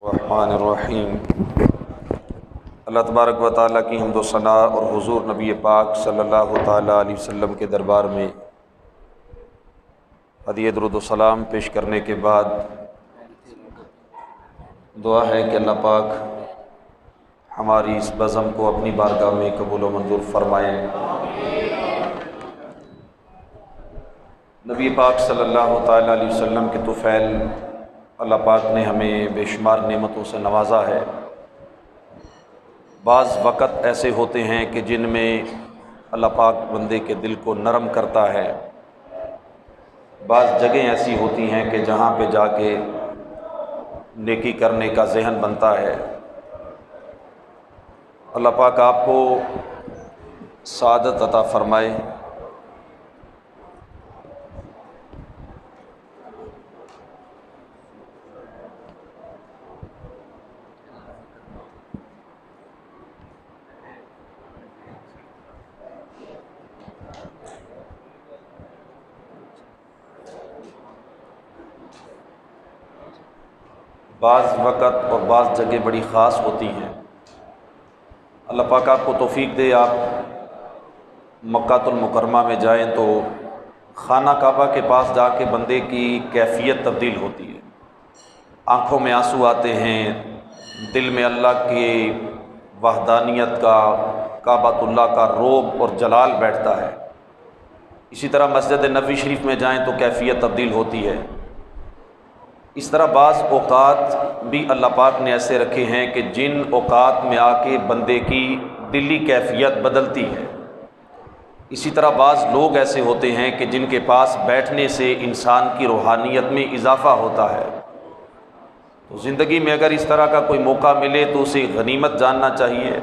الرحمن الرحیم۔ اللہ تبارک و تعالیٰ کی حمد و ثنا اور حضور نبی پاک صلی اللہ تعالیٰ علیہ وسلم کے دربار میں ہدیہ درود و سلام پیش کرنے کے بعد دعا ہے کہ اللہ پاک ہماری اس بزم کو اپنی بارگاہ میں قبول و منظور فرمائے۔ نبی پاک صلی اللہ تعالیٰ علیہ وسلم کے طفیل اللہ پاک نے ہمیں بے شمار نعمتوں سے نوازا ہے۔ بعض وقت ایسے ہوتے ہیں کہ جن میں اللہ پاک بندے کے دل کو نرم کرتا ہے، بعض جگہیں ایسی ہوتی ہیں کہ جہاں پہ جا کے نیکی کرنے کا ذہن بنتا ہے۔ اللہ پاک آپ کو سعادت عطا فرمائے۔ بعض وقت اور بعض جگہ بڑی خاص ہوتی ہیں۔ اللہ پاک آپ کو توفیق دے، آپ مکہ المکرمہ میں جائیں تو خانہ کعبہ کے پاس جا کے بندے کی کیفیت تبدیل ہوتی ہے، آنکھوں میں آنسو آتے ہیں، دل میں اللہ کی وحدانیت کا، کعبۃ اللہ کا رعب اور جلال بیٹھتا ہے۔ اسی طرح مسجد نبوی شریف میں جائیں تو کیفیت تبدیل ہوتی ہے۔ اس طرح بعض اوقات بھی اللہ پاک نے ایسے رکھے ہیں کہ جن اوقات میں آ کے بندے کی دلی کیفیت بدلتی ہے۔ اسی طرح بعض لوگ ایسے ہوتے ہیں کہ جن کے پاس بیٹھنے سے انسان کی روحانیت میں اضافہ ہوتا ہے۔ تو زندگی میں اگر اس طرح کا کوئی موقع ملے تو اسے غنیمت جاننا چاہیے۔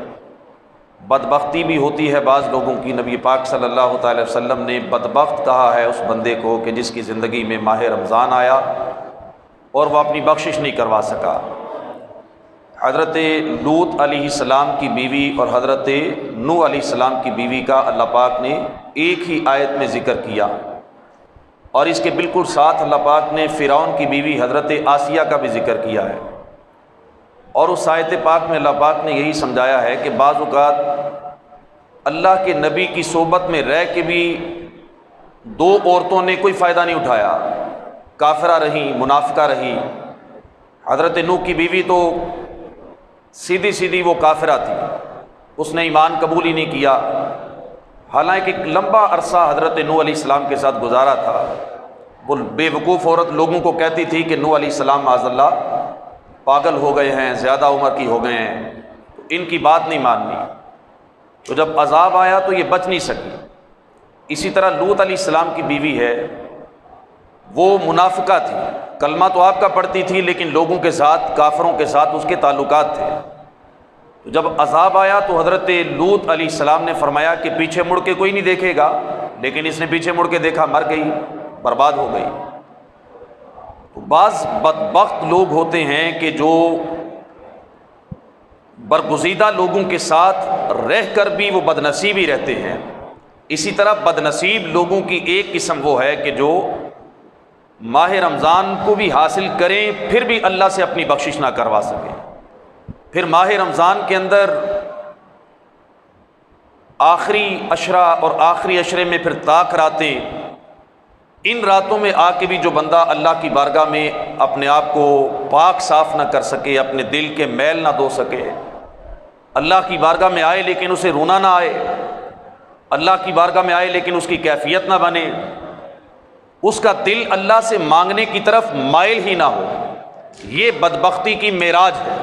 بدبختی بھی ہوتی ہے بعض لوگوں کی۔ نبی پاک صلی اللہ تعالی وسلم نے بدبخت کہا ہے اس بندے کو کہ جس کی زندگی میں ماہ رمضان آیا اور وہ اپنی بخشش نہیں کروا سکا۔ حضرت لوط علیہ السلام کی بیوی اور حضرت نوح علیہ السلام کی بیوی کا اللہ پاک نے ایک ہی آیت میں ذکر کیا، اور اس کے بالکل ساتھ اللہ پاک نے فرعون کی بیوی حضرت آسیہ کا بھی ذکر کیا ہے۔ اور اس آیت پاک میں اللہ پاک نے یہی سمجھایا ہے کہ بعض اوقات اللہ کے نبی کی صحبت میں رہ کے بھی دو عورتوں نے کوئی فائدہ نہیں اٹھایا، کافرہ رہیں، منافقہ رہی۔ حضرت نوح کی بیوی تو سیدھی سیدھی وہ کافرہ تھی، اس نے ایمان قبول ہی نہیں کیا، حالانکہ ایک لمبا عرصہ حضرت نوح علیہ السلام کے ساتھ گزارا تھا۔ وہ بے وقوف عورت لوگوں کو کہتی تھی کہ نوح علیہ السلام معاذ اللہ پاگل ہو گئے ہیں، زیادہ عمر کی ہو گئے ہیں، تو ان کی بات نہیں ماننی۔ تو جب عذاب آیا تو یہ بچ نہیں سکی۔ اسی طرح لوط علیہ السلام کی بیوی ہے، وہ منافقہ تھی، کلمہ تو آپ کا پڑھتی تھی لیکن لوگوں کے ساتھ، کافروں کے ساتھ اس کے تعلقات تھے۔ تو جب عذاب آیا تو حضرت لوط علیہ السلام نے فرمایا کہ پیچھے مڑ کے کوئی نہیں دیکھے گا، لیکن اس نے پیچھے مڑ کے دیکھا، مر گئی، برباد ہو گئی۔ تو بعض بدبخت لوگ ہوتے ہیں کہ جو برگزیدہ لوگوں کے ساتھ رہ کر بھی وہ بدنصیب ہی رہتے ہیں۔ اسی طرح بدنصیب لوگوں کی ایک قسم وہ ہے کہ جو ماہ رمضان کو بھی حاصل کریں پھر بھی اللہ سے اپنی بخشش نہ کروا سکیں، پھر ماہ رمضان کے اندر آخری عشرہ اور آخری عشرے میں پھر طاق راتیں، ان راتوں میں آ کے بھی جو بندہ اللہ کی بارگاہ میں اپنے آپ کو پاک صاف نہ کر سکے، اپنے دل کے میل نہ دھو سکے، اللہ کی بارگاہ میں آئے لیکن اسے رونا نہ آئے، اللہ کی بارگاہ میں آئے لیکن اس کی کیفیت نہ بنے، اس کا دل اللہ سے مانگنے کی طرف مائل ہی نہ ہو، یہ بدبختی کی معراج ہے۔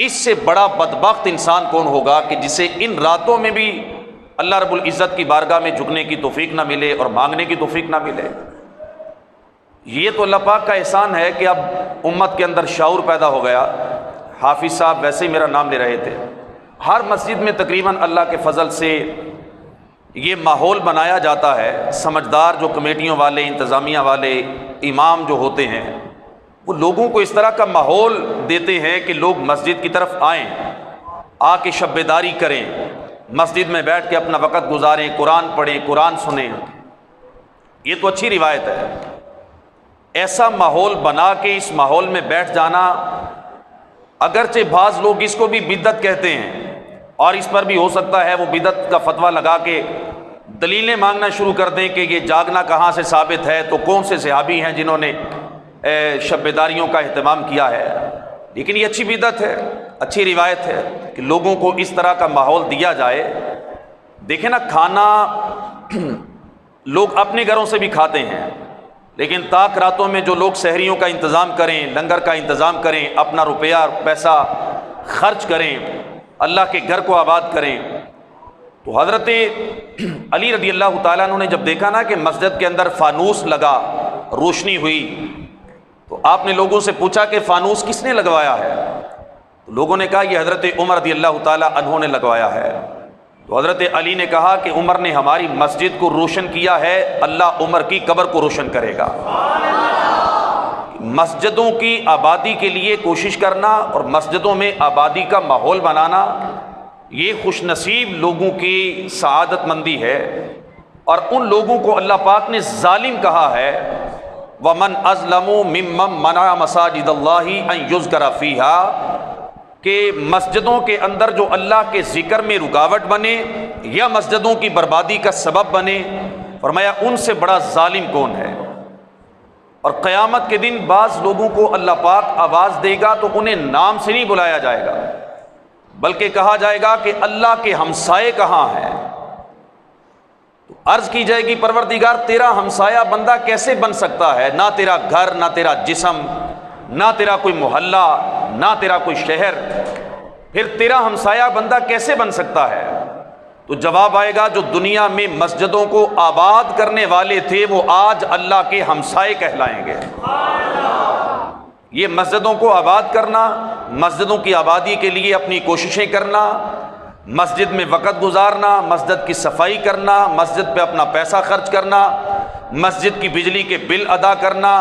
اس سے بڑا بدبخت انسان کون ہوگا کہ جسے ان راتوں میں بھی اللہ رب العزت کی بارگاہ میں جھکنے کی توفیق نہ ملے اور مانگنے کی توفیق نہ ملے۔ یہ تو اللہ پاک کا احسان ہے کہ اب امت کے اندر شعور پیدا ہو گیا۔ حافظ صاحب ویسے ہی میرا نام لے رہے تھے، ہر مسجد میں تقریباً اللہ کے فضل سے یہ ماحول بنایا جاتا ہے۔ سمجھدار جو کمیٹیوں والے، انتظامیہ والے، امام جو ہوتے ہیں، وہ لوگوں کو اس طرح کا ماحول دیتے ہیں کہ لوگ مسجد کی طرف آئیں، آ کے شب بیداری کریں، مسجد میں بیٹھ کے اپنا وقت گزاریں، قرآن پڑھیں، قرآن سنیں۔ یہ تو اچھی روایت ہے۔ ایسا ماحول بنا کے اس ماحول میں بیٹھ جانا اگرچہ بعض لوگ اس کو بھی بدعت کہتے ہیں، اور اس پر بھی ہو سکتا ہے وہ بدعت کا فتویٰ لگا کے دلیلیں مانگنا شروع کر دیں کہ یہ جاگنا کہاں سے ثابت ہے، تو کون سے صحابی ہیں جنہوں نے شب بیداریوں کا اہتمام کیا ہے۔ لیکن یہ اچھی بدعت ہے، اچھی روایت ہے کہ لوگوں کو اس طرح کا ماحول دیا جائے۔ دیکھیں نا، کھانا لوگ اپنے گھروں سے بھی کھاتے ہیں، لیکن تاک راتوں میں جو لوگ سحریوں کا انتظام کریں، لنگر کا انتظام کریں، اپنا روپیہ پیسہ خرچ کریں، اللہ کے گھر کو آباد کریں، تو حضرت علی رضی اللہ تعالیٰ عنہ نے جب دیکھا نا کہ مسجد کے اندر فانوس لگا، روشنی ہوئی، تو آپ نے لوگوں سے پوچھا کہ فانوس کس نے لگوایا ہے؟ تو لوگوں نے کہا یہ حضرت عمر رضی اللہ تعالیٰ عنہ نے لگوایا ہے۔ تو حضرت علی نے کہا کہ عمر نے ہماری مسجد کو روشن کیا ہے، اللہ عمر کی قبر کو روشن کرے گا۔ مسجدوں کی آبادی کے لیے کوشش کرنا اور مسجدوں میں آبادی کا ماحول بنانا، یہ خوش نصیب لوگوں کی سعادت مندی ہے، اور ان لوگوں کو اللہ پاک نے ظالم کہا ہے، وَمَنْ أَظْلَمُ مِمَّنْ مَنَعَ مَسَاجِدَ اللَّهِ أَنْ يُذْكَرَ فِيهَا، کہ مسجدوں کے اندر جو اللہ کے ذکر میں رکاوٹ بنے یا مسجدوں کی بربادی کا سبب بنے، فرمایا ان سے بڑا ظالم کون ہے۔ اور قیامت کے دن بعض لوگوں کو اللہ پاک آواز دے گا تو انہیں نام سے نہیں بلایا جائے گا، بلکہ کہا جائے گا کہ اللہ کے ہمسائے کہاں ہیں۔ تو عرض کی جائے گی پروردگار تیرا ہمسایہ بندہ کیسے بن سکتا ہے؟ نہ تیرا گھر، نہ تیرا جسم، نہ تیرا کوئی محلہ، نہ تیرا کوئی شہر، پھر تیرا ہمسایہ بندہ کیسے بن سکتا ہے؟ تو جواب آئے گا جو دنیا میں مسجدوں کو آباد کرنے والے تھے وہ آج اللہ کے ہمسائے کہلائیں گے۔ یہ مسجدوں کو آباد کرنا، مسجدوں کی آبادی کے لیے اپنی کوششیں کرنا، مسجد میں وقت گزارنا، مسجد کی صفائی کرنا، مسجد پہ اپنا پیسہ خرچ کرنا، مسجد کی بجلی کے بل ادا کرنا،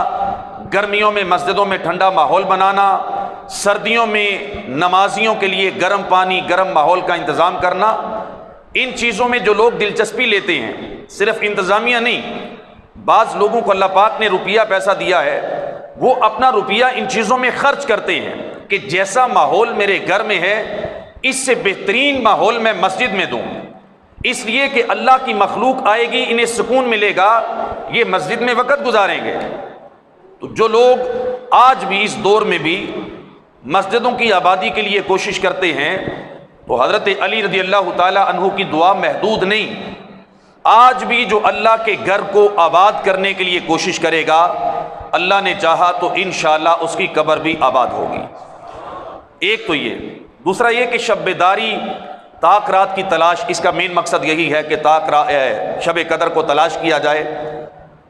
گرمیوں میں مسجدوں میں ٹھنڈا ماحول بنانا، سردیوں میں نمازیوں کے لیے گرم پانی، گرم ماحول کا انتظام کرنا، ان چیزوں میں جو لوگ دلچسپی لیتے ہیں، صرف انتظامیہ نہیں، بعض لوگوں کو اللہ پاک نے روپیہ پیسہ دیا ہے، وہ اپنا روپیہ ان چیزوں میں خرچ کرتے ہیں کہ جیسا ماحول میرے گھر میں ہے اس سے بہترین ماحول میں مسجد میں دوں، اس لیے کہ اللہ کی مخلوق آئے گی، انہیں سکون ملے گا، یہ مسجد میں وقت گزاریں گے۔ تو جو لوگ آج بھی اس دور میں بھی مسجدوں کی آبادی کے لیے کوشش کرتے ہیں، تو حضرت علی رضی اللہ تعالی عنہ کی دعا محدود نہیں، آج بھی جو اللہ کے گھر کو آباد کرنے کے لیے کوشش کرے گا، اللہ نے چاہا تو انشاءاللہ اس کی قبر بھی آباد ہوگی۔ ایک تو یہ، دوسرا یہ کہ شب بیداری، طاق رات کی تلاش، اس کا مین مقصد یہی ہے کہ شب قدر کو تلاش کیا جائے،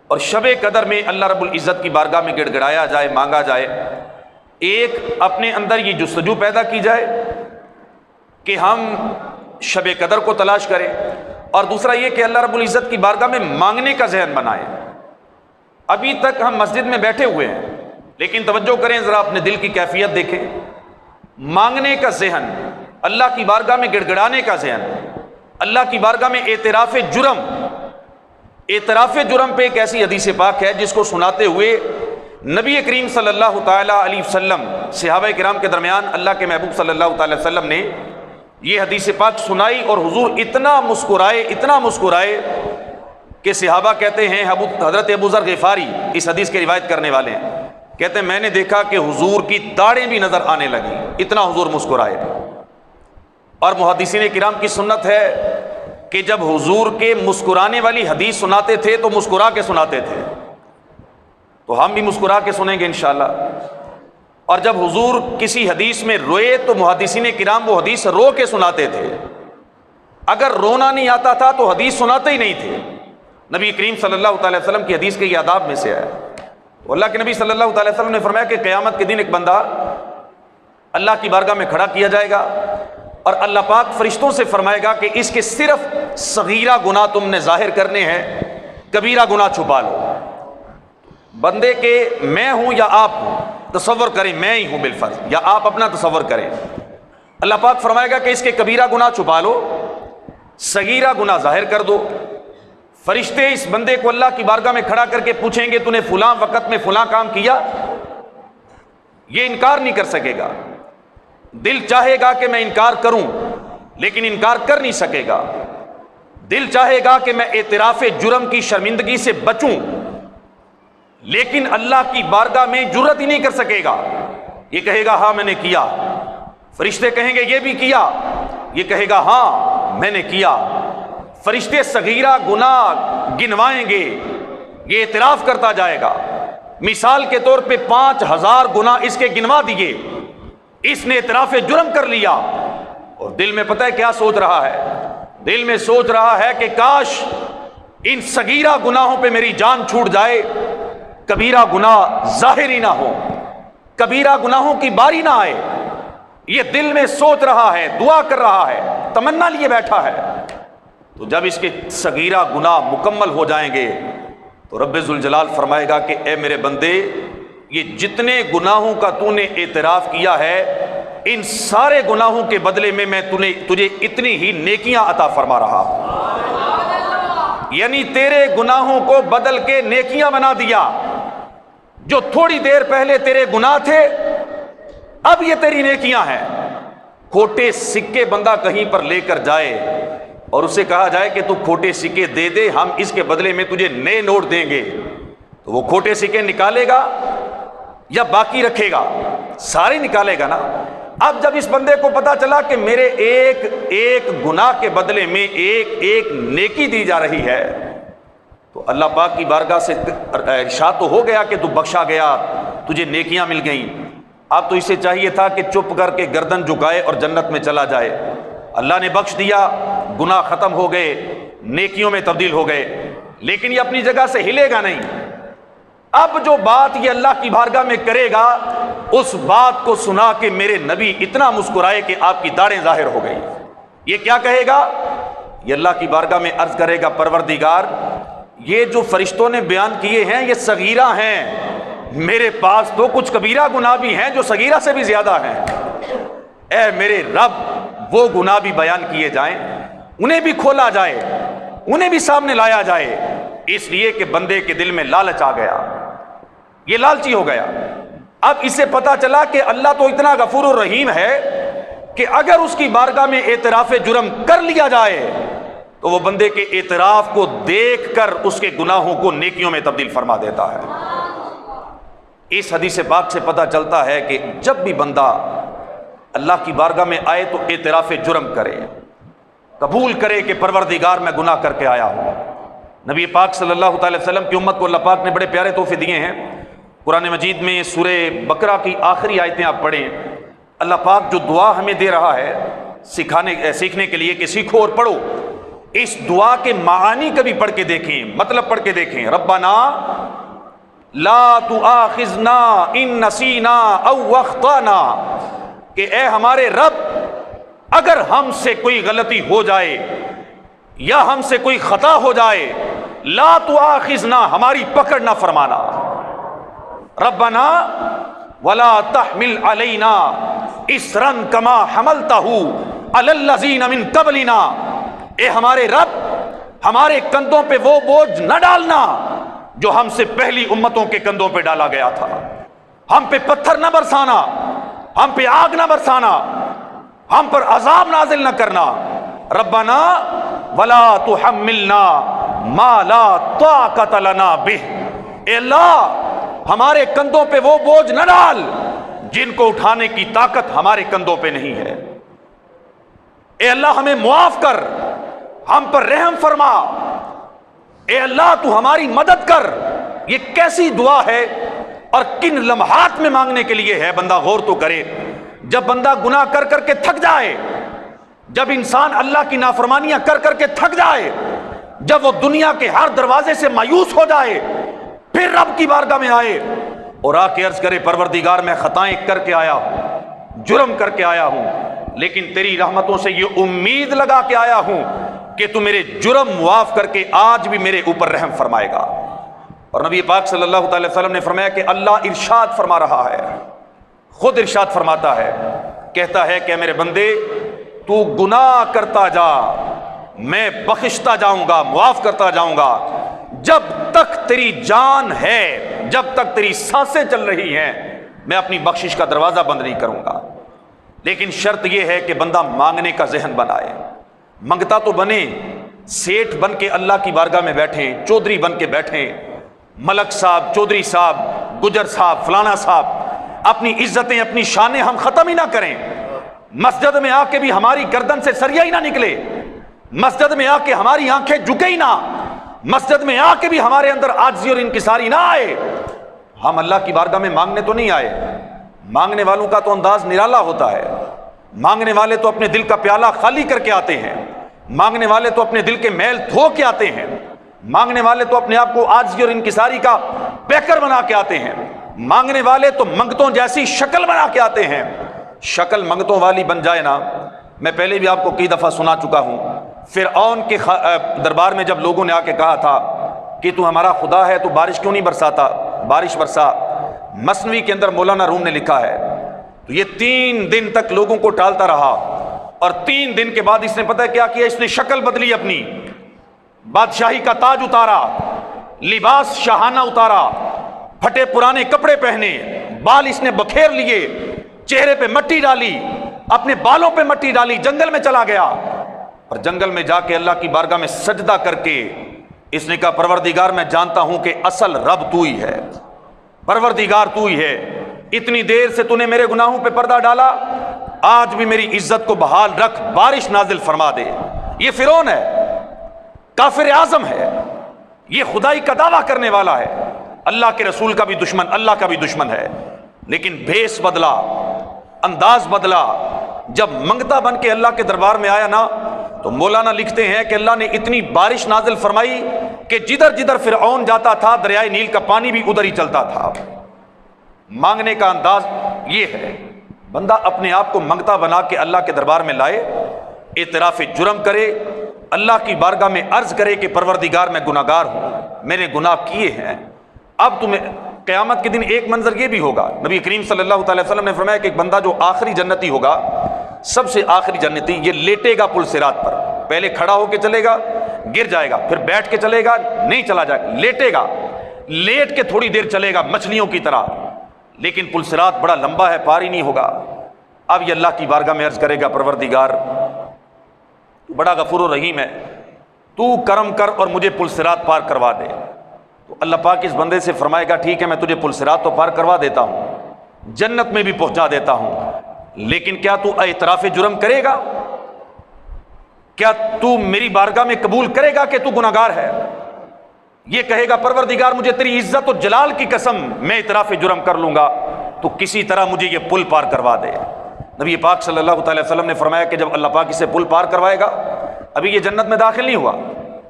اور شب قدر میں اللہ رب العزت کی بارگاہ میں گڑ گڑایا جائے، مانگا جائے۔ ایک اپنے اندر یہ جستجو پیدا کی جائے کہ ہم شب قدر کو تلاش کریں، اور دوسرا یہ کہ اللہ رب العزت کی بارگاہ میں مانگنے کا ذہن بنائیں۔ ابھی تک ہم مسجد میں بیٹھے ہوئے ہیں، لیکن توجہ کریں ذرا، اپنے دل کی کیفیت دیکھیں، مانگنے کا ذہن، اللہ کی بارگاہ میں گڑ گڑانے کا ذہن، اللہ کی بارگاہ میں اعتراف جرم پہ ایک ایسی حدیث پاک ہے جس کو سناتے ہوئے نبی کریم صلی اللہ تعالیٰ علیہ وسلم صحابہ کرام کے درمیان اللہ کے محبوب صلی اللہ تعالیٰ علیہ وسلم نے یہ حدیث پاک سنائی، اور حضور اتنا مسکرائے کہ صحابہ کہتے ہیں، حضرت ابو ذر غفاری اس حدیث کے روایت کرنے والے ہیں، کہتے ہیں میں نے دیکھا کہ حضور کی داڑھیں بھی نظر آنے لگی، اتنا حضور مسکرائے۔ اور محدثین کرام کی سنت ہے کہ جب حضور کے مسکرانے والی حدیث سناتے تھے تو مسکرا کے سناتے تھے، تو ہم بھی مسکرا کے سنیں گے انشاءاللہ۔ اور جب حضور کسی حدیث میں روئے تو محدثین کرام وہ حدیث رو کے سناتے تھے، اگر رونا نہیں آتا تھا تو حدیث سناتے ہی نہیں تھے۔ نبی کریم صلی اللہ تعالی وسلم کی حدیث کے یہ آداب میں سے ہے۔ اللہ کے نبی صلی اللہ تعالی وسلم نے فرمایا کہ قیامت کے دن ایک بندہ اللہ کی بارگاہ میں کھڑا کیا جائے گا، اور اللہ پاک فرشتوں سے فرمائے گا کہ اس کے صرف صغیرہ گناہ تم نے ظاہر کرنے ہیں، کبیرہ گناہ چھپا لو۔ بندے کے میں ہوں یا آپ ہوں، تصور کریں میں ہی ہوں بالفرض، یا آپ اپنا تصور کریں، اللہ پاک فرمائے گا کہ اس کے کبیرہ گناہ چھپا لو، صغیرہ گناہ ظاہر کر دو۔ فرشتے اس بندے کو اللہ کی بارگاہ میں کھڑا کر کے پوچھیں گے تو نے فلاں وقت میں فلاں کام کیا؟ یہ انکار نہیں کر سکے گا، دل چاہے گا کہ میں انکار کروں لیکن انکار کر نہیں سکے گا، دل چاہے گا کہ میں اعتراف جرم کی شرمندگی سے بچوں لیکن اللہ کی بارگاہ میں جرأت ہی نہیں کر سکے گا۔ یہ کہے گا ہاں میں نے کیا، فرشتے کہیں گے یہ بھی کیا، یہ کہے گا ہاں میں نے کیا، فرشتے صغیرہ گناہ گنوائیں گے، یہ اعتراف کرتا جائے گا۔ مثال کے طور پہ 5000 گناہ اس کے گنوا دیے، اس نے اعتراف جرم کر لیا، اور دل میں پتہ ہے کیا سوچ رہا ہے؟ دل میں سوچ رہا ہے کہ کاش ان صغیرہ گناہوں پہ میری جان چھوٹ جائے، کبیرہ گناہ ظاہر ہی نہ ہو، کبیرہ گناہوں کی باری نہ آئے۔ یہ دل میں سوچ رہا ہے، دعا کر رہا ہے، تمنا لیے بیٹھا ہے۔ تو جب اس کے صغیرہ گناہ مکمل ہو جائیں گے تو رب ذوالجلال فرمائے گا کہ اے میرے بندے، یہ جتنے گناہوں کا تو نے اعتراف کیا ہے، ان سارے گناہوں کے بدلے میں تجھے اتنی ہی نیکیاں عطا فرما رہا ہوں۔ یعنی تیرے گناہوں کو بدل کے نیکیاں بنا دیا۔ جو تھوڑی دیر پہلے تیرے گناہ تھے اب یہ تیری نیکیاں ہیں۔ کھوٹے سکے بندہ کہیں پر لے کر جائے اور اسے کہا جائے کہ تو کھوٹے سکے دے دے، ہم اس کے بدلے میں تجھے نئے نوٹ دیں گے، تو وہ کھوٹے سکے نکالے گا یا باقی رکھے گا؟ سارے نکالے گا نا۔ اب جب اس بندے کو پتا چلا کہ میرے ایک ایک گناہ کے بدلے میں ایک ایک نیکی دی جا رہی ہے، تو اللہ پاک کی بارگاہ سے ارشاد تو ہو گیا کہ تو بخشا گیا، تجھے نیکیاں مل گئیں۔ اب تو اسے چاہیے تھا کہ چپ کر کے گردن جھکائے اور جنت میں چلا جائے۔ اللہ نے بخش دیا، گناہ ختم ہو گئے، نیکیوں میں تبدیل ہو گئے، لیکن یہ اپنی جگہ سے ہلے گا نہیں۔ اب جو بات یہ اللہ کی بارگاہ میں کرے گا، اس بات کو سنا کہ میرے نبی اتنا مسکرائے کہ آپ کی داڑھیں ظاہر ہو گئی۔ یہ کیا کہے گا؟ یہ اللہ کی بارگاہ میں عرض کرے گا، پروردگار یہ جو فرشتوں نے بیان کیے ہیں یہ صغیرہ ہیں، میرے پاس تو کچھ کبیرہ گناہ بھی ہیں جو صغیرہ سے بھی زیادہ ہیں۔ اے میرے رب، وہ گناہ بھی بیان کیے جائیں، انہیں بھی کھولا جائے، انہیں بھی سامنے لایا جائے، اس لیے کہ بندے کے دل میں لالچ آ گیا، یہ لالچی ہو گیا۔ اب اسے پتا چلا کہ اللہ تو اتنا غفور الرحیم ہے کہ اگر اس کی بارگاہ میں اعتراف جرم کر لیا جائے تو وہ بندے کے اعتراف کو دیکھ کر اس کے گناہوں کو نیکیوں میں تبدیل فرما دیتا ہے۔ اس حدیث پاک سے پتہ چلتا ہے کہ جب بھی بندہ اللہ کی بارگاہ میں آئے تو اعتراف جرم کرے، قبول کرے کہ پروردگار میں گناہ کر کے آیا ہوں۔ نبی پاک صلی اللہ تعالی وسلم کی امت کو اللہ پاک نے بڑے پیارے تحفے دیے ہیں۔ قرآن مجید میں سورہ بقرہ کی آخری آیتیں آپ پڑھیں، اللہ پاک جو دعا ہمیں دے رہا ہے سیکھنے کے لیے کہ سیکھو اور پڑھو، اس دعا کے معانی کبھی پڑھ کے دیکھیں، مطلب پڑھ کے دیکھیں۔ ربنا لا تؤاخذنا ان نسینا او اخطانا، کہ اے ہمارے رب اگر ہم سے کوئی غلطی ہو جائے یا ہم سے کوئی خطا ہو جائے، لا تؤاخذنا، ہماری پکڑ نہ فرمانا۔ ربنا ولا تحمل علینا اسرا کما حملتہ علی الذین من قبلنا، اے ہمارے رب ہمارے کندھوں پہ وہ بوجھ نہ ڈالنا جو ہم سے پہلی امتوں کے کندھوں پہ ڈالا گیا تھا۔ ہم پہ پتھر نہ برسانا، ہم پہ آگ نہ برسانا، ہم پر عذاب نازل نہ کرنا۔ ربنا ولا تحملنا ما لا طاقت لنا بہ، اے اللہ ہمارے کندھوں پہ وہ بوجھ نہ ڈال جن کو اٹھانے کی طاقت ہمارے کندھوں پہ نہیں ہے۔ اے اللہ ہمیں معاف کر، ہم پر رحم فرما، اے اللہ تو ہماری مدد کر۔ یہ کیسی دعا ہے اور کن لمحات میں مانگنے کے لیے ہے، بندہ غور تو کرے۔ جب بندہ گناہ کر کر کے تھک جائے، جب انسان اللہ کی نافرمانیاں کر کر کے تھک جائے، جب وہ دنیا کے ہر دروازے سے مایوس ہو جائے، پھر رب کی بارگاہ میں آئے اور آ کے عرض کرے پروردگار میں خطائیں کر کے آیا ہوں، جرم کر کے آیا ہوں، لیکن تیری رحمتوں سے یہ امید لگا کے آیا ہوں کہ تو میرے جرم معاف کر کے آج بھی میرے اوپر رحم فرمائے گا۔ اور نبی پاک صلی اللہ تعالی وسلم نے فرمایا کہ اللہ ارشاد فرما رہا ہے، خود ارشاد فرماتا ہے، کہتا ہے کہ میرے بندے تو گناہ کرتا جا، میں بخشتا جاؤں گا، معاف کرتا جاؤں گا، جب تک تیری جان ہے، جب تک تیری سانسیں چل رہی ہیں، میں اپنی بخشش کا دروازہ بند نہیں کروں گا۔ لیکن شرط یہ ہے کہ بندہ مانگنے کا ذہن بنائے. منگتا تو بنے، سیٹھ بن کے اللہ کی بارگاہ میں بیٹھیں، چودھری بن کے بیٹھیں، ملک صاحب، چودھری صاحب، گجر صاحب، فلانا صاحب، اپنی عزتیں، اپنی شانیں ہم ختم ہی نہ کریں. مسجد میں آ کے بھی ہماری گردن سے سریا ہی نہ نکلے، مسجد میں آ کے ہماری آنکھیں جھکے ہی نہ، مسجد میں آ کے بھی ہمارے اندر عاجزی اور انکساری نہ آئے. ہم اللہ کی بارگاہ میں مانگنے تو نہیں آئے. مانگنے والوں کا تو انداز نرالا ہوتا ہے. مانگنے والے تو اپنے دل کا پیالہ خالی کر کے آتے ہیں، مانگنے والے تو اپنے دل کے میل دھو کے آتے ہیں، مانگنے والے تو اپنے آپ کو عاجزی اور انکساری کا پیکر بنا کے آتے ہیں، مانگنے والے تو منگتوں جیسی شکل بنا کے آتے ہیں. شکل منگتوں والی بن جائے نا، میں پہلے بھی آپ کو کئی دفعہ سنا چکا ہوں. فرعون کے دربار میں جب لوگوں نے آ کے کہا تھا کہ تو ہمارا خدا ہے تو بارش کیوں نہیں برساتا، بارش برسا. مثنوی کے اندر مولانا روم نے لکھا ہے تو یہ 3 دن تک لوگوں کو ٹالتا رہا، اور 3 دن کے بعد اس نے پتہ کیا کیا، اس نے شکل بدلی، اپنی بادشاہی کا تاج اتارا، لباس شاہانہ اتارا، پھٹے پرانے کپڑے پہنے، بال اس نے بکھیر لیے، چہرے پہ مٹی ڈالی، اپنے بالوں پہ مٹی ڈالی، جنگل میں چلا گیا. اور جنگل میں جا کے اللہ کی بارگاہ میں سجدہ کر کے اس نے کہا پروردگار میں جانتا ہوں کہ اصل رب تو ہی ہے، پروردگار تو ہی ہے. اتنی دیر سے تو نے میرے گناہوں پہ پردہ ڈالا، آج بھی میری عزت کو بحال رکھ، بارش نازل فرما دے. یہ فرعون ہے، کافر اعظم ہے، یہ خدائی کا دعویٰ کرنے والا ہے، اللہ کے رسول کا بھی دشمن، اللہ کا بھی دشمن ہے. لیکن بھیس بدلا، انداز بدلا. جب منگتا بن کے اللہ کے دربار میں آیا نا، تو مولانا لکھتے ہیں کہ اللہ نے اتنی بارش نازل فرمائی کہ جدھر جدھر فرعون جاتا تھا دریائے نیل کا پانی بھی ادھر ہی چلتا تھا. مانگنے کا انداز یہ ہے، بندہ اپنے آپ کو منگتا بنا کے اللہ کے دربار میں لائے، اعتراف جرم کرے، اللہ کی بارگاہ میں عرض کرے کہ پروردگار میں گناہگار ہوں، میں نے گناہ کیے ہیں. اب تمہیں قیامت کے دن ایک منظر یہ بھی ہوگا، نبی کریم صلی اللہ تعالی وسلم نے فرمایا کہ ایک بندہ جو آخری جنتی ہوگا، سب سے آخری جنتی، یہ لیٹے گا پل صراط پر. پہلے کھڑا ہو کے چلے گا، گر جائے گا، پھر بیٹھ کے چلے گا، نہیں چلا جائے گا، لیٹے گا، لیٹ کے تھوڑی دیر چلے گا مچھلیوں کی طرح. لیکن پل صراط بڑا لمبا ہے، پار ہی نہیں ہوگا. اب یہ اللہ کی بارگاہ میں عرض کرے گا پروردگار تو بڑا غفور و رحیم ہے، تو کرم کر اور مجھے پل صراط پار کروا دے. تو اللہ پاک اس بندے سے فرمائے گا ٹھیک ہے میں تجھے پل صراط تو پار کروا دیتا ہوں، جنت میں بھی پہنچا دیتا ہوں، لیکن کیا تو اعتراف جرم کرے گا؟ کیا تو میری بارگاہ میں قبول کرے گا کہ تو گناہگار ہے؟ یہ کہے گا پروردگار مجھے تیری عزت و جلال کی قسم میں اعتراف جرم کر لوں گا، تو کسی طرح مجھے یہ پل پار کروا دے. نبی پاک صلی اللہ تعالی وسلم نے فرمایا کہ جب اللہ پاک اسے پل پار کروائے گا، ابھی یہ جنت میں داخل نہیں ہوا،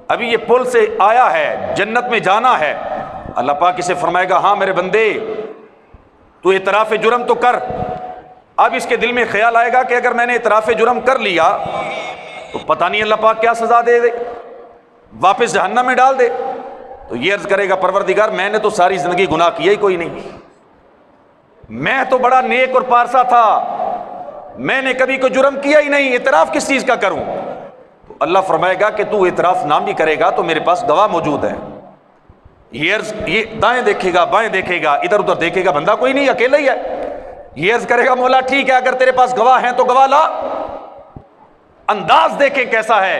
ابھی یہ پل سے آیا ہے، جنت میں جانا ہے. اللہ پاک اسے فرمائے گا ہاں میرے بندے تو اعتراف جرم تو کر. اب اس کے دل میں خیال آئے گا کہ اگر میں نے اعتراف جرم کر لیا تو پتہ نہیں اللہ پاک کیا سزا دے دے، واپس جہنم میں ڈال دے. تو یہ عرض کرے گا پروردگار میں نے تو ساری زندگی گناہ کیا ہی کوئی نہیں، میں تو بڑا نیک اور پارسا تھا، میں نے کبھی کوئی جرم کیا ہی نہیں، اعتراف کس چیز کا کروں؟ تو اللہ فرمائے گا کہ تو اعتراف نہ بھی کرے گا تو میرے پاس گواہ موجود ہے. یہ دائیں دیکھے گا، بائیں دیکھے گا، ادھر ادھر دیکھے گا، بندہ کوئی نہیں، اکیلا ہی ہے. یہ عرض کرے گا مولا ٹھیک ہے اگر تیرے پاس گواہ ہیں تو گواہ لا. انداز دیکھے کیسا ہے،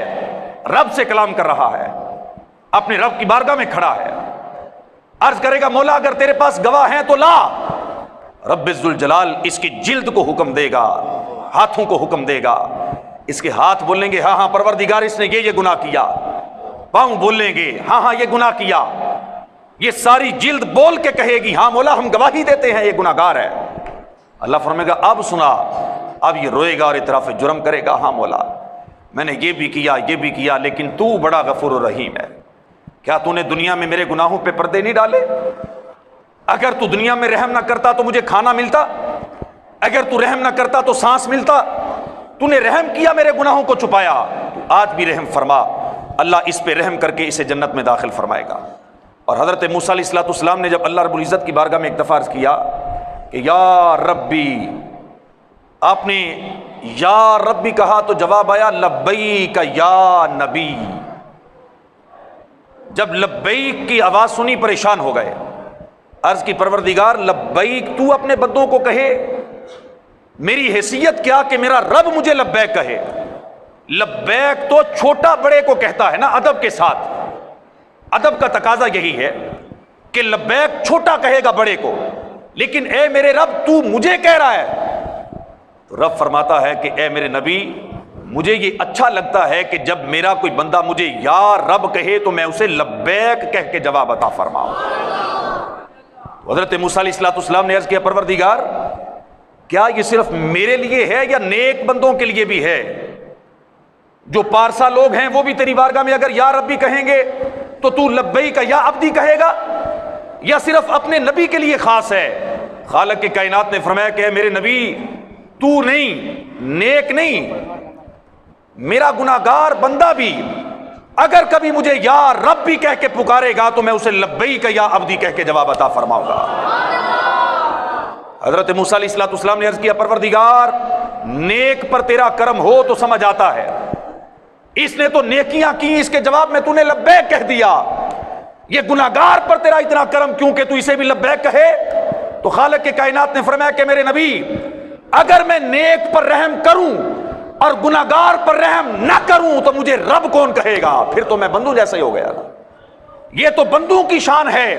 رب سے کلام کر رہا ہے، اپنے رب کی بارگاہ میں کھڑا ہے. عرض کرے گا مولا اگر تیرے پاس گواہ ہیں تو لا. رب ذوالجلال اس کی جلد کو حکم دے گا، ہاتھوں کو حکم دے گا. اس کے ہاتھ بولیں گے ہاں ہاں پروردگار اس نے یہ گناہ کیا، پاؤں بولیں گے ہاں ہاں یہ گناہ کیا. یہ ساری جلد بول کے کہے گی ہاں مولا ہم گواہی دیتے ہیں یہ گناہگار ہے. اللہ فرمائے گا اب سنا. اب یہ روئے گا اور اعتراف جرم کرے گا ہاں مولا میں نے یہ بھی کیا یہ بھی کیا، لیکن تو بڑا غفور و رحیم ہے. کیا تو نے دنیا میں میرے گناہوں پہ پردے نہیں ڈالے؟ اگر تو دنیا میں رحم نہ کرتا تو مجھے کھانا ملتا، اگر تو رحم نہ کرتا تو سانس ملتا. تو نے رحم کیا، میرے گناہوں کو چھپایا، تو آج بھی رحم فرما. اللہ اس پہ رحم کر کے اسے جنت میں داخل فرمائے گا. اور حضرت موسیٰ علیہ السلام نے جب اللہ رب العزت کی بارگاہ میں ایک دفعہ عرض کیا کہ یا ربی، آپ نے یا ربی کہا تو جواب آیا لبیک یا نبی. جب لبیک کی آواز سنی پریشان ہو گئے، عرض کی پروردگار لبیک تو اپنے بندوں کو کہے، میری حیثیت کیا کہ میرا رب مجھے لبیک کہے؟ لبیک تو چھوٹا بڑے کو کہتا ہے نا ادب کے ساتھ، ادب کا تقاضا یہی ہے کہ لبیک چھوٹا کہے گا بڑے کو، لیکن اے میرے رب تو مجھے کہہ رہا ہے، تو رب فرماتا ہے کہ اے میرے نبی مجھے یہ اچھا لگتا ہے کہ جب میرا کوئی بندہ مجھے یا رب کہے تو میں اسے لبیک کہہ کے جواب عطا فرماؤں۔ حضرت موسیٰ علیہ السلام نے عرض کیا پروردگار کیا یہ صرف میرے لیے ہے یا نیک بندوں کے لیے بھی ہے؟ جو پارسا لوگ ہیں وہ بھی تیری بارگاہ میں اگر یا ربی کہیں گے تو تو لبیک یا عبدی کہے گا، یا صرف اپنے نبی کے لیے خاص ہے؟ خالق کے کائنات نے فرمایا کہ اے میرے نبی تو نہیں، نیک نہیں، میرا گناہگار بندہ بھی اگر کبھی مجھے یا رب بھی کہہ کے پکارے گا تو میں اسے لبیک یا عبدی کہہ کے جواب عطا فرماؤں گا۔ حضرت موسیٰ علیہ السلام نے عرض کیا پروردگار نیک پر تیرا کرم ہو تو سمجھ آتا ہے، اس نے تو نیکیاں کی، اس کے جواب میں تو نے لبیک کہہ دیا، یہ گناہگار پر تیرا اتنا کرم کیوں کہ تو اسے بھی لبیک کہے؟ تو خالق کے کائنات نے فرمایا کہ میرے نبی اگر میں نیک پر رحم کروں اور گناہگار پر رحم نہ کروں تو مجھے رب کون کہے گا؟ پھر تو میں بندوں جیسا ہی ہو گیا۔ یہ تو بندوں کی شان ہے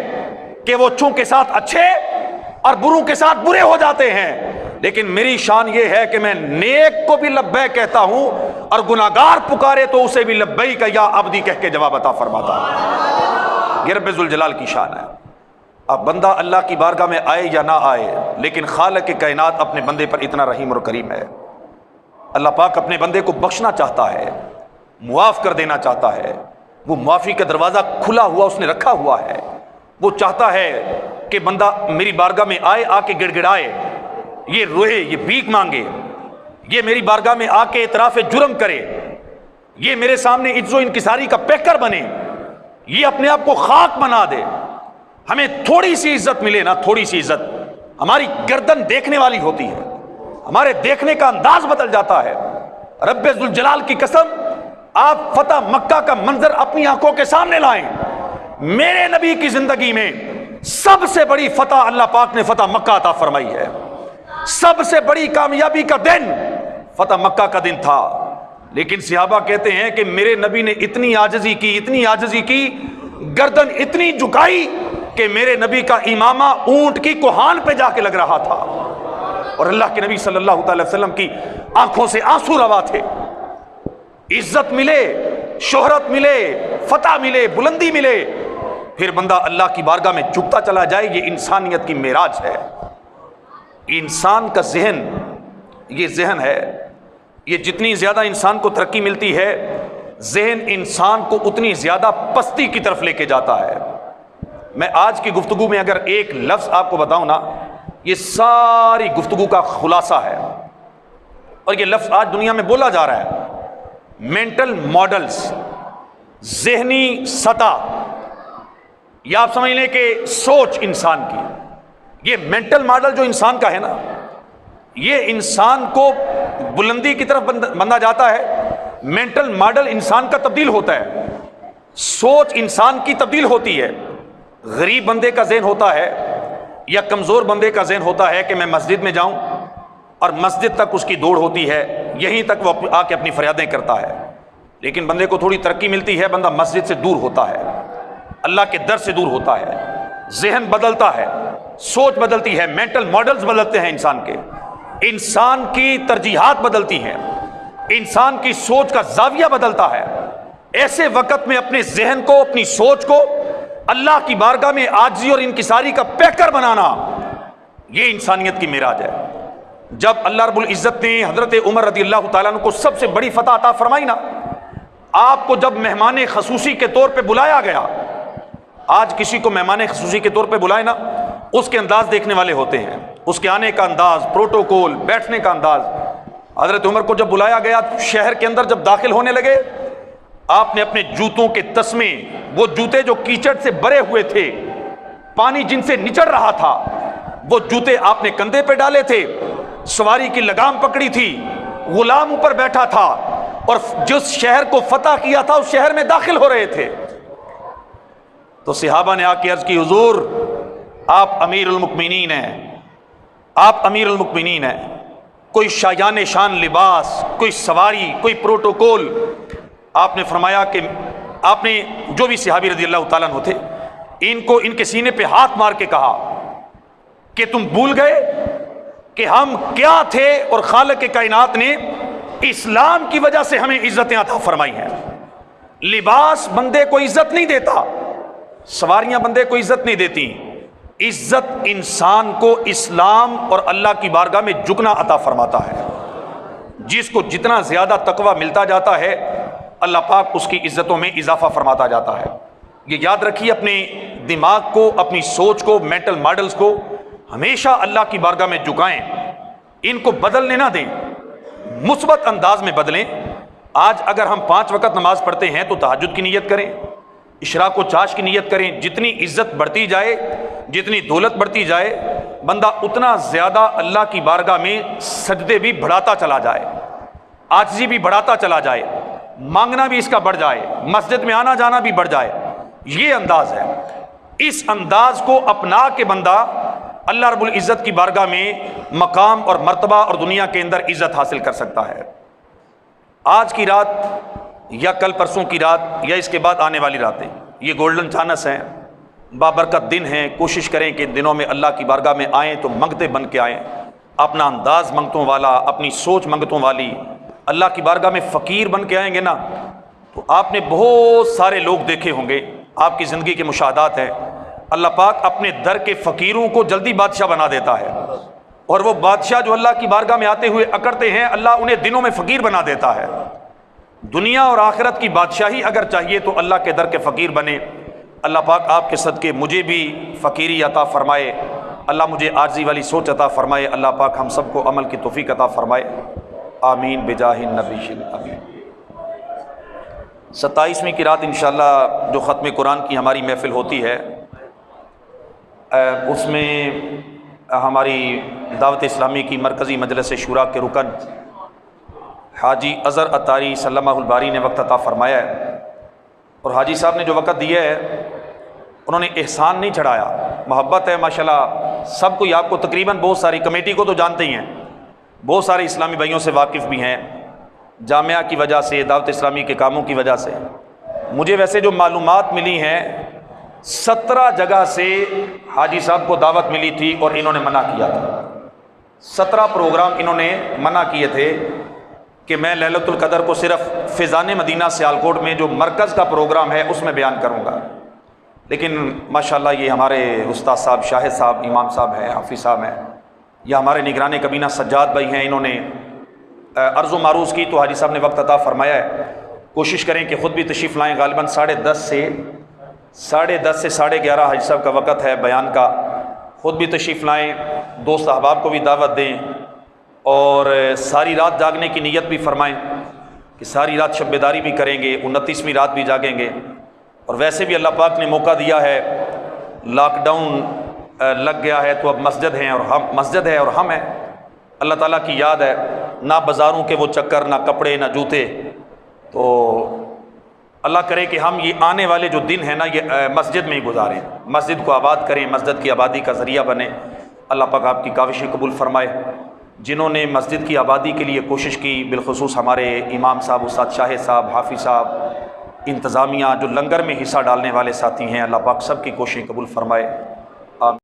کہ وہ اچھوں کے ساتھ اچھے اور بروں کے ساتھ برے ہو جاتے ہیں، لیکن میری شان یہ ہے کہ میں نیک کو بھی لبیک کہتا ہوں اور گناہگار پکارے تو اسے بھی لبیک یا عبدی کہہ کے جواب عطا فرماتا ہوں۔ یہ رب ذوالجلال کی شان ہے۔ اب بندہ اللہ کی بارگاہ میں آئے یا نہ آئے، لیکن خالق کے کائنات اپنے بندے پر اتنا رحیم اور کریم ہے، اللہ پاک اپنے بندے کو بخشنا چاہتا ہے، معاف کر دینا چاہتا ہے، وہ معافی کا دروازہ کھلا ہوا اس نے رکھا ہوا ہے۔ وہ چاہتا ہے کہ بندہ میری بارگاہ میں آئے، آ کے گڑ گڑائے، یہ روئے، یہ بھیک مانگے، یہ میری بارگاہ میں آ کے اعتراف جرم کرے، یہ میرے سامنے عجز و انکساری کا پیکر بنے، یہ اپنے آپ کو خاک بنا دے۔ ہمیں تھوڑی سی عزت ملے نا، تھوڑی سی عزت، ہماری گردن دیکھنے والی ہوتی ہے، ہمارے دیکھنے کا انداز بدل جاتا ہے۔ رب ذوالجلال کی قسم آپ فتح مکہ کا منظر اپنی آنکھوں کے سامنے لائیں، میرے نبی کی زندگی میں سب سے بڑی فتح اللہ پاک نے فتح مکہ عطا فرمائی ہے، سب سے بڑی کامیابی کا دن فتح مکہ کا دن تھا، لیکن صحابہ کہتے ہیں کہ میرے نبی نے اتنی عاجزی کی، اتنی عاجزی کی، گردن اتنی جھکائی کہ میرے نبی کا امامہ اونٹ کی کوہان پہ جا کے لگ رہا تھا، اور اللہ کے نبی صلی اللہ علیہ وسلم کی آنکھوں سے آنسو روا تھے۔ عزت ملے، شہرت ملے، فتح ملے، بلندی ملے، پھر بندہ اللہ کی بارگاہ میں جھکتا چلا جائے، یہ انسانیت کی معراج ہے۔ انسان کا ذہن، یہ ذہن ہے، یہ جتنی زیادہ انسان کو ترقی ملتی ہے، ذہن انسان کو اتنی زیادہ پستی کی طرف لے کے جاتا ہے۔ میں آج کی گفتگو میں اگر ایک لفظ آپ کو بتاؤں نا، یہ ساری گفتگو کا خلاصہ ہے، اور یہ لفظ آج دنیا میں بولا جا رہا ہے، مینٹل ماڈلز، ذہنی سطح، یا آپ سمجھ لیں کہ سوچ انسان کی، یہ مینٹل ماڈل جو انسان کا ہے نا، یہ انسان کو بلندی کی طرف بندھا جاتا ہے۔ مینٹل ماڈل انسان کا تبدیل ہوتا ہے، سوچ انسان کی تبدیل ہوتی ہے۔ غریب بندے کا ذہن ہوتا ہے یا کمزور بندے کا ذہن ہوتا ہے کہ میں مسجد میں جاؤں اور مسجد تک اس کی دوڑ ہوتی ہے، یہیں تک وہ آ کے اپنی فریادیں کرتا ہے، لیکن بندے کو تھوڑی ترقی ملتی ہے، بندہ مسجد سے دور ہوتا ہے، اللہ کے در سے دور ہوتا ہے، ذہن بدلتا ہے، سوچ بدلتی ہے، مینٹل ماڈلز بدلتے ہیں انسان کے، انسان کی ترجیحات بدلتی ہیں، انسان کی سوچ کا زاویہ بدلتا ہے۔ ایسے وقت میں اپنے ذہن کو، اپنی سوچ کو اللہ کی بارگاہ میں عاجزی اور انکساری کا پیکر بنانا، یہ انسانیت کی معراج ہے۔ جب اللہ رب العزت نے حضرت عمر رضی اللہ تعالیٰ عنہ کو سب سے بڑی فتح عطا فرمائی نا، آپ کو جب مہمان خصوصی کے طور پہ بلایا گیا، آج کسی کو مہمان خصوصی کے طور پہ بلائے نا، اس کے انداز دیکھنے والے ہوتے ہیں، اس کے آنے کا انداز، پروٹوکول، بیٹھنے کا انداز۔ حضرت عمر کو جب بلایا گیا، شہر کے اندر جب داخل ہونے لگے، آپ نے اپنے جوتوں کے تسمے، وہ جوتے جو کیچڑ سے بھرے ہوئے تھے، پانی جن سے نچڑ رہا تھا، وہ جوتے آپ نے کندھے پہ ڈالے تھے، سواری کی لگام پکڑی تھی، غلام اوپر بیٹھا تھا، اور جس شہر کو فتح کیا تھا اس شہر میں داخل ہو رہے تھے۔ تو صحابہ نے آ کے عرض کی، حضور آپ امیر المؤمنین ہیں، آپ امیر المؤمنین ہیں، کوئی شایان شان لباس، کوئی سواری، کوئی پروٹوکول. آپ نے فرمایا کہ آپ نے جو بھی صحابی رضی اللہ تعالیٰ عنہ تھے ان کو ان کے سینے پہ ہاتھ مار کے کہا کہ تم بھول گئے کہ ہم کیا تھے، اور خالق کائنات نے اسلام کی وجہ سے ہمیں عزتیں عطا فرمائی ہیں. لباس بندے کو عزت نہیں دیتا، سواریاں بندے کو عزت نہیں دیتی. عزت انسان کو اسلام اور اللہ کی بارگاہ میں جھکنا عطا فرماتا ہے. جس کو جتنا زیادہ تقوی ملتا جاتا ہے اللہ پاک اس کی عزتوں میں اضافہ فرماتا جاتا ہے. یہ یاد رکھیے، اپنے دماغ کو، اپنی سوچ کو، مینٹل ماڈلز کو ہمیشہ اللہ کی بارگاہ میں جھکائیں، ان کو بدلنے نہ دیں، مثبت انداز میں بدلیں. آج اگر ہم 5 وقت نماز پڑھتے ہیں تو تہجد کی نیت کریں، اشراق و چاش کی نیت کریں. جتنی عزت بڑھتی جائے، جتنی دولت بڑھتی جائے، بندہ اتنا زیادہ اللہ کی بارگاہ میں سجدے بھی بڑھاتا چلا جائے، عاجزی بھی بڑھاتا چلا جائے، مانگنا بھی اس کا بڑھ جائے، مسجد میں آنا جانا بھی بڑھ جائے. یہ انداز ہے. اس انداز کو اپنا کے بندہ اللہ رب العزت کی بارگاہ میں مقام اور مرتبہ اور دنیا کے اندر عزت حاصل کر سکتا ہے. آج کی رات یا کل پرسوں کی رات یا اس کے بعد آنے والی راتیں یہ گولڈن چانس ہیں، بابرکت دن ہیں. کوشش کریں کہ ان دنوں میں اللہ کی بارگاہ میں آئیں تو منگتے بن کے آئیں، اپنا انداز منگتوں والا، اپنی سوچ منگتوں والی. اللہ کی بارگاہ میں فقیر بن کے آئیں گے نا تو آپ نے بہت سارے لوگ دیکھے ہوں گے، آپ کی زندگی کے مشاہدات ہیں. اللہ پاک اپنے در کے فقیروں کو جلدی بادشاہ بنا دیتا ہے، اور وہ بادشاہ جو اللہ کی بارگاہ میں آتے ہوئے اکڑتے ہیں اللہ انہیں دنوں میں فقیر بنا دیتا ہے. دنیا اور آخرت کی بادشاہی اگر چاہیے تو اللہ کے در کے فقیر بنے. اللہ پاک آپ کے صدقے مجھے بھی فقیری عطا فرمائے، اللہ مجھے عاجزی والی سوچ عطا فرمائے. اللہ پاک ہم سب کو عمل کی توفیق عطا فرمائے. آمین بجاہ النبی الامین. 27ویں کی رات انشاءاللہ جو ختم قرآن کی ہماری محفل ہوتی ہے اس میں ہماری دعوت اسلامی کی مرکزی مجلس شورا کے رکن حاجی اظہر اتاری سلمہ الباری نے وقت عطا فرمایا ہے. اور حاجی صاحب نے جو وقت دیا ہے انہوں نے احسان نہیں چڑھایا، محبت ہے ماشاءاللہ. سب کو آپ کو تقریباً بہت ساری کمیٹی کو تو جانتے ہی ہیں، بہت سارے اسلامی بھائیوں سے واقف بھی ہیں، جامعہ کی وجہ سے، دعوت اسلامی کے کاموں کی وجہ سے. مجھے ویسے جو معلومات ملی ہیں 17 جگہ سے حاجی صاحب کو دعوت ملی تھی اور انہوں نے منع کیا تھا. 17 پروگرام انہوں نے منع کیے تھے کہ میں لیلۃ القدر کو صرف فیضان مدینہ سیالکوٹ میں جو مرکز کا پروگرام ہے اس میں بیان کروں گا. لیکن ماشاءاللہ یہ ہمارے استاد صاحب شاہد صاحب، امام صاحب ہیں، حافظ صاحب ہیں، یا ہمارے نگران کابینہ سجاد بھائی ہیں، انہوں نے عرض و معروض کی تو حاجی صاحب نے وقت عطا فرمایا ہے. کوشش کریں کہ خود بھی تشریف لائیں. غالباً 10:30 سے 11:30 حاجی صاحب کا وقت ہے بیان کا. خود بھی تشریف لائیں، دوست احباب کو بھی دعوت دیں، اور ساری رات جاگنے کی نیت بھی فرمائیں کہ ساری رات شب بیداری بھی کریں گے، 29ویں رات بھی جاگیں گے. اور ویسے بھی اللہ پاک نے موقع دیا ہے، لاک ڈاؤن لگ گیا ہے تو اب مسجد ہے اور ہم ہیں. اللہ تعالیٰ کی یاد ہے، نہ بازاروں کے وہ چکر، نہ کپڑے، نہ جوتے. تو اللہ کرے کہ ہم یہ آنے والے جو دن ہیں نا یہ مسجد میں ہی گزاریں، مسجد کو آباد کریں، مسجد کی آبادی کا ذریعہ بنیں. اللہ پاک آپ کی کاوشیں قبول فرمائے. جنہوں نے مسجد کی آبادی کے لیے کوشش کی، بالخصوص ہمارے امام صاحب، استاد شاہد صاحب، حافظ صاحب، انتظامیہ جو لنگر میں حصہ ڈالنے والے ساتھی ہیں، اللہ پاک سب کی کوششیں قبول فرمائے.